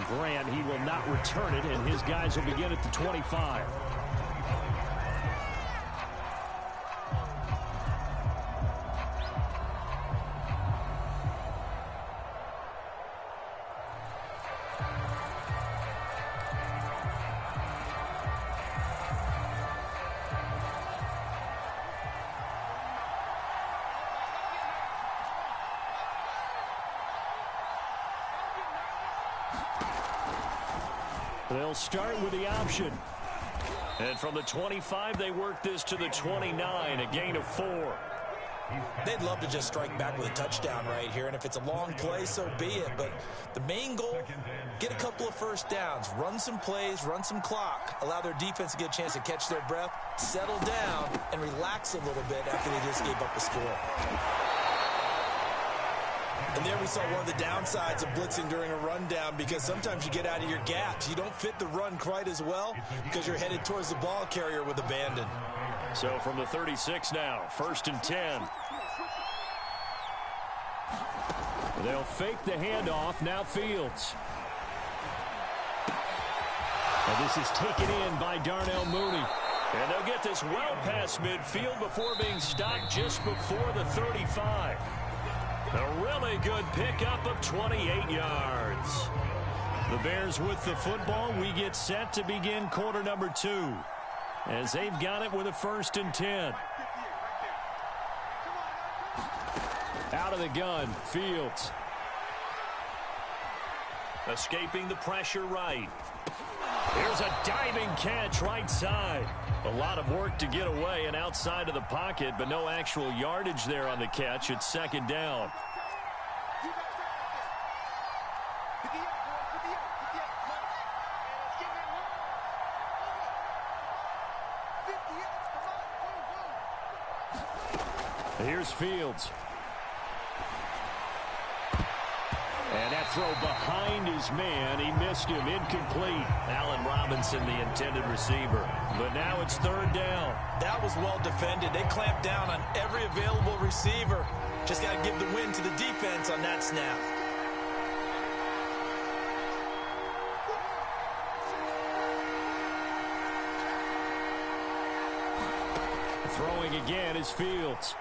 Grant. He will not return it, and his guys will begin at the 25. They'll start with the option. And from the 25, they work this to the 29, a gain of 4. They'd love to just strike back with a touchdown right here, and if it's a long play, so be it. But the main goal, get a couple of first downs, run some plays, run some clock, allow their defense to get a chance to catch their breath, settle down, and relax a little bit after they just gave up a score. And there we saw one of the downsides of blitzing during a rundown, because sometimes you get out of your gaps. You don't fit the run quite as well because you're headed towards the ball carrier with abandon. So from the 36 now, 1st and 10. They'll fake the handoff. Now Fields. And this is taken in by Darnell Mooney. And they'll get this well past midfield before being stopped just before the 35. A really good pickup of 28 yards. The Bears with the football. We get set to begin quarter number 2. As they've got it with a 1st and 10. Out of the gun, Fields. Escaping the pressure right. Here's a diving catch right side. A lot of work to get away and outside of the pocket, but no actual yardage there on the catch. It's 2nd down. Here's Fields. And that throw behind his man. He missed him. Incomplete. Allen Robinson, the intended receiver. But now it's 3rd down. That was well defended. They clamped down on every available receiver. Just got to give the win to the defense on that snap. Throwing again is Fields.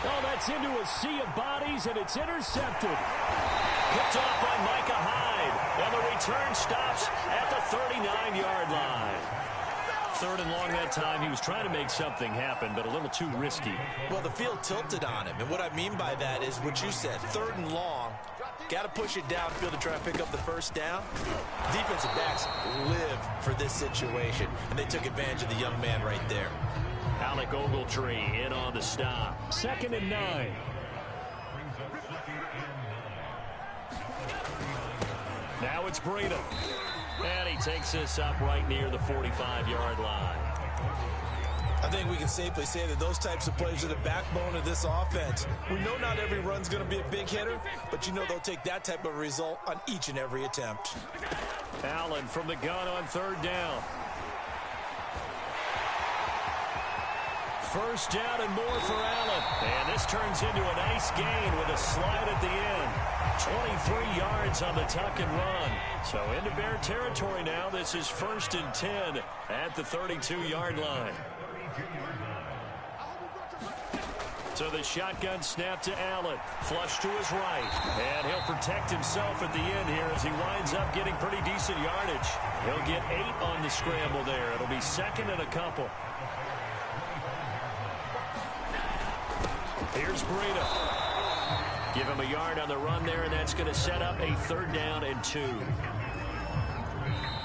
Oh, that's into a sea of bodies, and it's intercepted. Picked off by Micah Hyde. And the return stops at the 39-yard line. 3rd and long that time. He was trying to make something happen, but a little too risky. Well, the field tilted on him, and what I mean by that is what you said, 3rd and long. Got to push it downfield to try and pick up the 1st down. Defensive backs live for this situation, and they took advantage of the young man right there. Alec Ogletree in on the stop. 2nd and 9. Now it's Breida. And he takes this up right near the 45-yard line. I think we can safely say that those types of plays are the backbone of this offense. We know not every run's going to be a big hitter, but you know they'll take that type of result on each and every attempt. Allen from the gun on 3rd down. 1st down and more for Allen. And this turns into a nice gain with a slide at the end. 23 yards on the tuck and run. So into Bear territory now. This is 1st and 10 at the 32-yard line. So the shotgun snap to Allen. Flush to his right. And he'll protect himself at the end here as he winds up getting pretty decent yardage. He'll get 8 on the scramble there. It'll be 2nd and a couple. Here's Breida. Give him a yard on the run there, and that's going to set up a 3rd down and 2.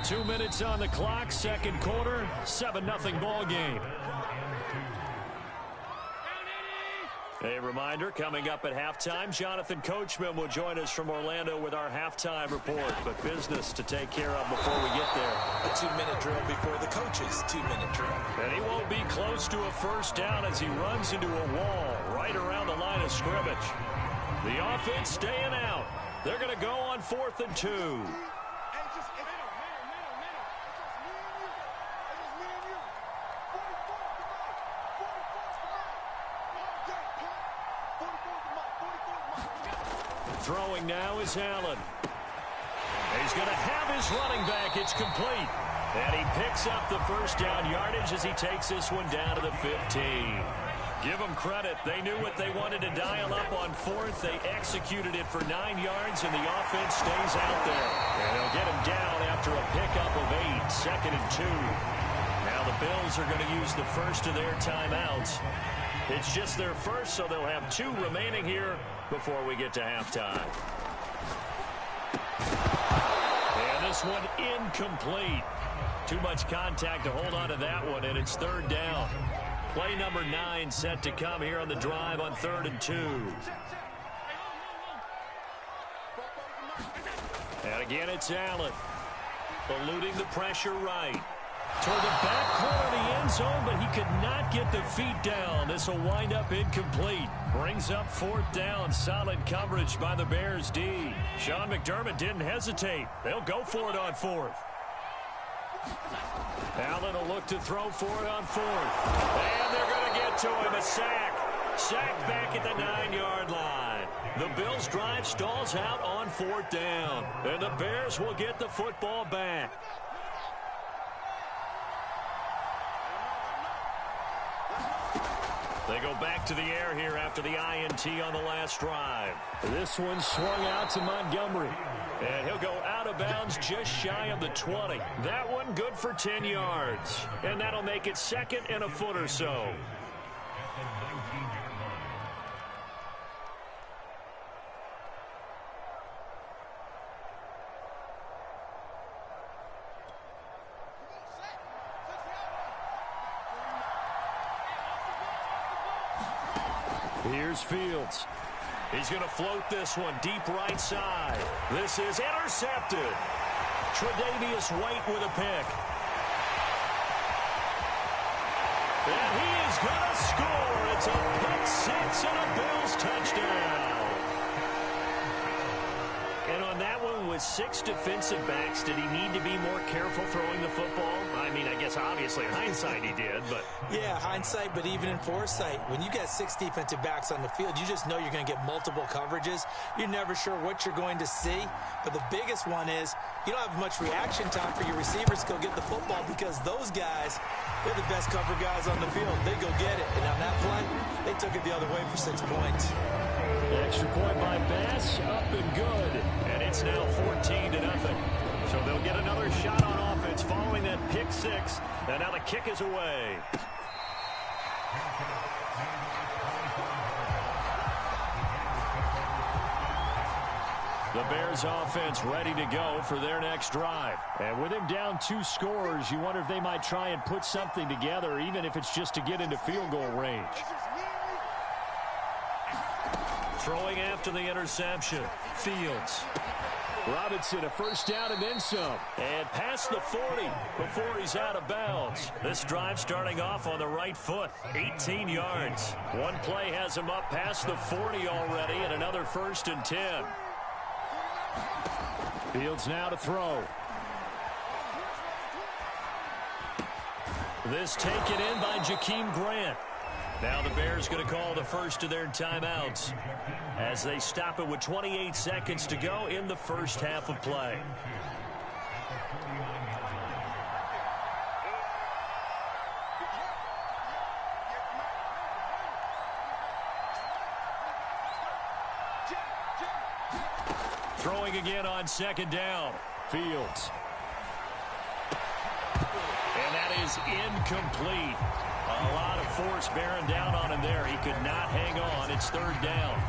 2 minutes on the clock, 2nd quarter, 7-0 ball game. A reminder, coming up at halftime, Jonathan Coachman will join us from Orlando with our halftime report. But business to take care of before we get there. A 2-minute drill before the coach's 2-minute drill. And he won't be close to a 1st down as he runs into a wall right around the line of scrimmage. The offense staying out. They're going to go on 4th and 2. Throwing now is Allen. He's going to have his running back. It's complete. And he picks up the first down yardage as he takes this one down to the 15. Give them credit. They knew what they wanted to dial up on fourth. They executed it for 9 yards, and the offense stays out there. And they'll get him down after a pickup of 8, 2nd and 2. Now the Bills are going to use the first of their timeouts. It's just their first, so they'll have 2 remaining here before we get to halftime. And this one incomplete. Too much contact to hold on to that one, and it's 3rd down. Play number 9 set to come here on the drive on 3rd and 2. And again, it's Allen. Eluding the pressure right. Toward the back corner of the end zone, but he could not get the feet down. This will wind up incomplete. Brings up 4th down. Solid coverage by the Bears D. Sean McDermott didn't hesitate. They'll go for it on 4th. Allen will look to throw for it on 4th. And they're going to get to him. A sack. Sack back at the 9-yard line. The Bills' drive stalls out on 4th down. And the Bears will get the football back. They go back to the air here after the INT on the last drive. This one swung out to Montgomery. And he'll go out of bounds just shy of the 20. That one good for 10 yards. And that'll make it 2nd and a foot or so. Here's Fields. He's going to float this one deep right side. This is intercepted. Tre'Davious White with a pick. And he is going to score. It's a pick 6 and a Bills touchdown. And on that one with 6 defensive backs, did he need to be more careful throwing the football? I mean, I guess obviously in hindsight he did, but... Yeah, hindsight, but even in foresight, when you got 6 defensive backs on the field, you just know you're going to get multiple coverages. You're never sure what you're going to see. But the biggest one is you don't have much reaction time for your receivers to go get the football because those guys, they're the best cover guys on the field. They go get it. And on that play, they took it the other way for 6 points. The extra point by Bass, up and good. And it's now 14-0. So they'll get another shot on offense following that pick 6. And now the kick is away. The Bears offense ready to go for their next drive. And with him down 2 scores, you wonder if they might try and put something together, even if it's just to get into field goal range. Throwing after the interception, Fields. Robinson, a first down and then some. And past the 40 before he's out of bounds. This drive starting off on the right foot. 18 yards. One play has him up past the 40 already and another 1st and 10. Fields now to throw. This taken in by Jakeem Grant. Now the Bears going to call the first of their timeouts as they stop it with 28 seconds to go in the first half of play. Throwing again on 2nd down. Fields. And that is incomplete. A lot of force bearing down on him there. He could not hang on. It's 3rd down.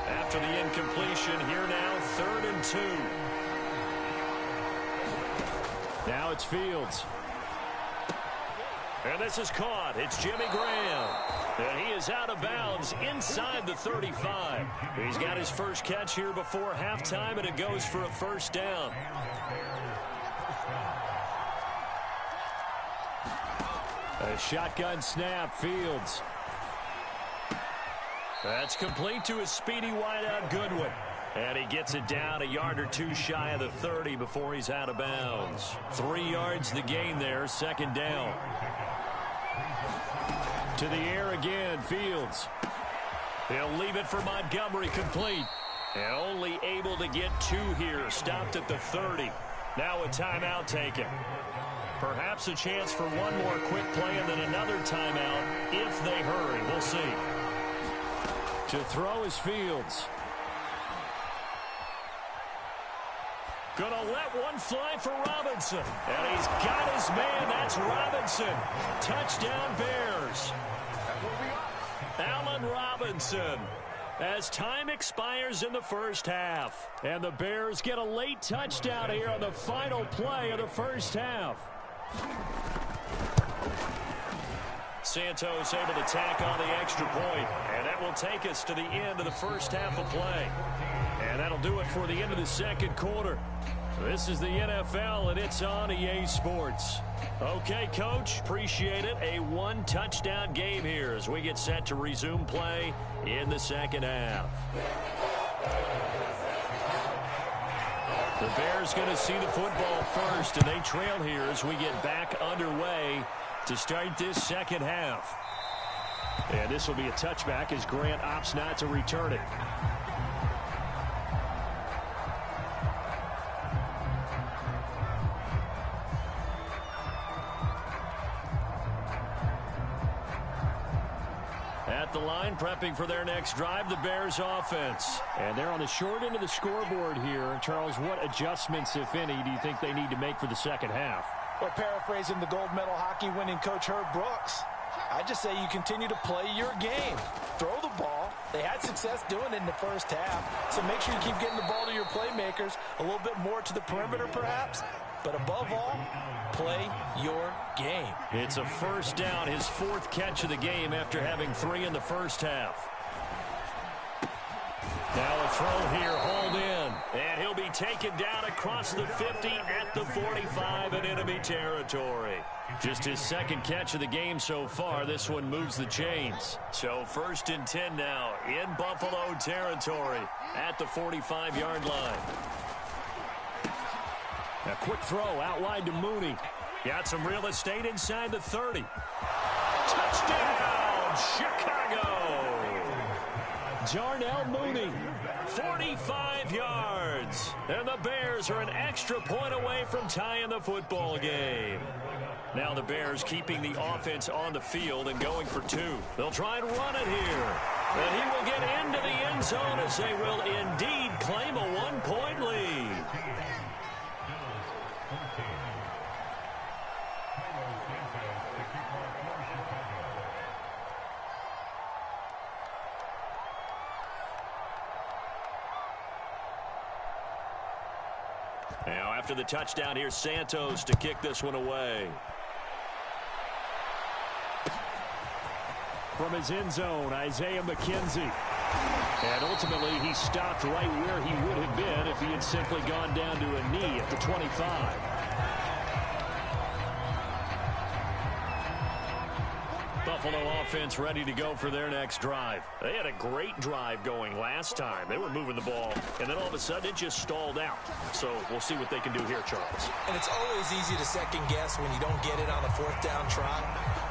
After the incompletion, here now, 3rd and 2. Now it's Fields. And this is caught. It's Jimmy Graham. And he is out of bounds inside the 35. He's got his first catch here before halftime, and it goes for a first down. A shotgun snap, Fields. That's complete to his speedy wideout, Goodwin. And he gets it down a yard or 2 shy of the 30 before he's out of bounds. 3 yards the gain there, 2nd down. To the air again, Fields. He'll leave it for Montgomery, complete. And only able to get 2 here, stopped at the 30. Now a timeout taken. Perhaps a chance for one more quick play and then another timeout if they hurry. We'll see. To throw is Fields. Gonna let one fly for Robinson. And he's got his man. That's Robinson. Touchdown Bears. Allen Robinson. As time expires in the first half. And the Bears get a late touchdown here on the final play of the first half. Santos able to tack on the extra point. And that will take us to the end of the first half of play. And that'll do it for the end of the second quarter. This is the NFL, and it's on EA Sports. Okay, Coach, appreciate it. A 1-touchdown game here as we get set to resume play in the second half. The Bears going to see the football first, and they trail here as we get back underway to start this second half. And this will be a touchback as Grant opts not to return it. The line prepping for their next drive, the Bears offense. And they're on the short end of the scoreboard here. Charles, what adjustments, if any, do you think they need to make for the second half? Well, paraphrasing the gold medal hockey winning coach Herb Brooks, I just say you continue to play your game. Throw the ball. They had success doing it in the first half. So make sure you keep getting the ball to your playmakers, a little bit more to the perimeter perhaps. But above all, play your game. It's a first down, his 4th catch of the game after having 3 in the first half. Now a throw here, hauled in. And he'll be taken down across the 50 at the 45 in enemy territory. Just his 2nd catch of the game so far. This one moves the chains. So 1st and 10 now in Buffalo territory at the 45-yard line. A quick throw out wide to Mooney. Got some real estate inside the 30. Touchdown, Chicago! Darnell Mooney, 45 yards. And the Bears are an extra point away from tying the football game. Now the Bears keeping the offense on the field and going for 2. They'll try and run it here. And he will get into the end zone as they will indeed claim a 1-point lead. Now after the touchdown, here's Santos to kick this one away. From his end zone, Isaiah McKenzie. And ultimately, he stopped right where he would have been if he had simply gone down to a knee at the 25. Buffalo offense ready to go for their next drive. They had a great drive going last time. They were moving the ball, and then all of a sudden it just stalled out. So we'll see what they can do here, Charles. And it's always easy to second guess when you don't get it on a 4th down try.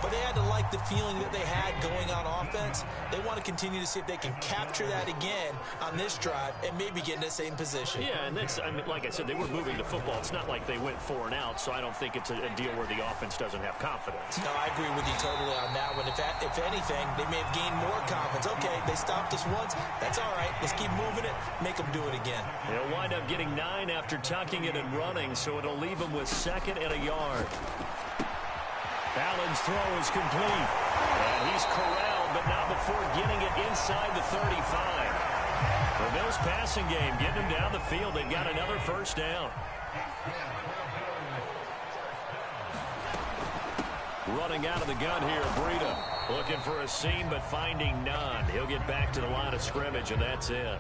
But they had to like the feeling that they had going on offense. They want to continue to see if they can capture that again on this drive and maybe get in the same position. Yeah, and that's, I mean, like I said, they were moving the football. It's not like they went 4 and out, so I don't think it's a deal where the offense doesn't have confidence. No, I agree with you totally on that one. If anything, they may have gained more confidence. Okay, they stopped us once. That's all right. Let's keep moving it. Make them do it again. They'll wind up getting 9 after tucking it and running, so it'll leave them with 2nd and a yard. Allen's throw is complete. And he's corralled, but not before getting it inside the 35. The Bills passing game, getting him down the field. They've got another first down. Running out of the gun here, Breida. Looking for a seam, but finding none. He'll get back to the line of scrimmage, and that's it.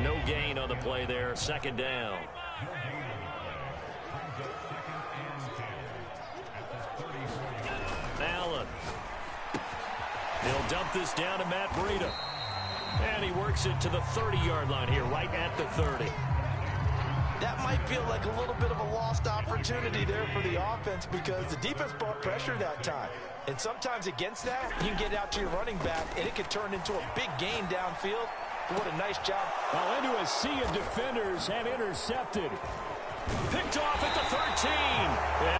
No gain on the play there. 2nd down. Allen. He'll dump this down to Matt Breida. And he works it to the 30-yard line here, right at the 30. That might feel like a little bit of a lost opportunity there for the offense because the defense brought pressure that time. And sometimes against that, you can get out to your running back, and it could turn into a big gain downfield. What a nice job. Well, into a sea of defenders and intercepted. Picked off at the 13.